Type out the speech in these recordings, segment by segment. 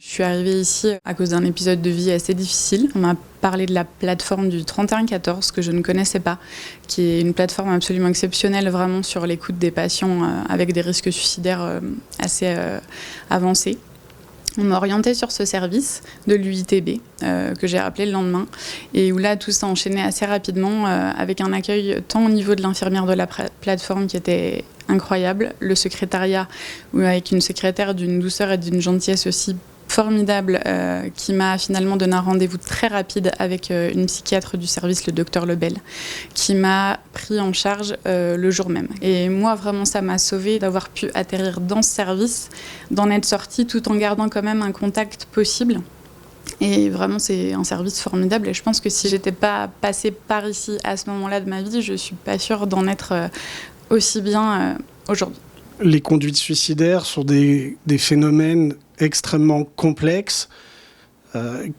Je suis arrivée ici à cause d'un épisode de vie assez difficile. On m'a parlé de la plateforme du 3114 que je ne connaissais pas, qui est une plateforme absolument exceptionnelle vraiment sur l'écoute des patients avec des risques suicidaires assez avancés. On m'a orientée sur ce service de l'UITB que j'ai appelé le lendemain et où là tout s'est enchaîné assez rapidement avec un accueil tant au niveau de l'infirmière de la plateforme qui était incroyable, le secrétariat avec une secrétaire d'une douceur et d'une gentillesse aussi formidable qui m'a finalement donné un rendez-vous très rapide avec une psychiatre du service, le docteur Lebel, qui m'a pris en charge le jour même. Et moi, vraiment, ça m'a sauvée d'avoir pu atterrir dans ce service, d'en être sortie tout en gardant quand même un contact possible. Et vraiment, c'est un service formidable. Et je pense que si j'étais pas passée par ici à ce moment-là de ma vie, je suis pas sûre d'en être aussi bien aujourd'hui. Les conduites suicidaires sont des phénomènes extrêmement complexes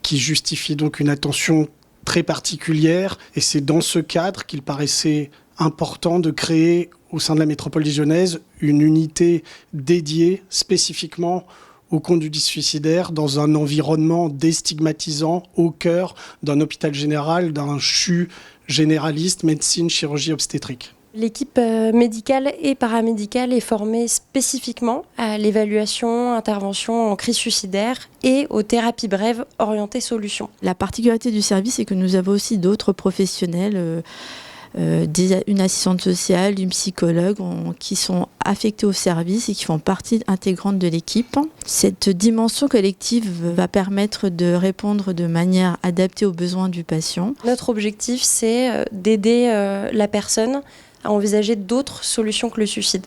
qui justifient donc une attention très particulière. Et c'est dans ce cadre qu'il paraissait important de créer au sein de la métropole dijonnaise une unité dédiée spécifiquement aux conduites suicidaires dans un environnement déstigmatisant au cœur d'un hôpital général, d'un CHU généraliste, médecine, chirurgie obstétrique. L'équipe médicale et paramédicale est formée spécifiquement à l'évaluation, intervention en crise suicidaire et aux thérapies brèves orientées solutions. La particularité du service, c'est que nous avons aussi d'autres professionnels, une assistante sociale, une psychologue qui sont affectés au service et qui font partie intégrante de l'équipe. Cette dimension collective va permettre de répondre de manière adaptée aux besoins du patient. Notre objectif, c'est d'aider la personne à envisager d'autres solutions que le suicide.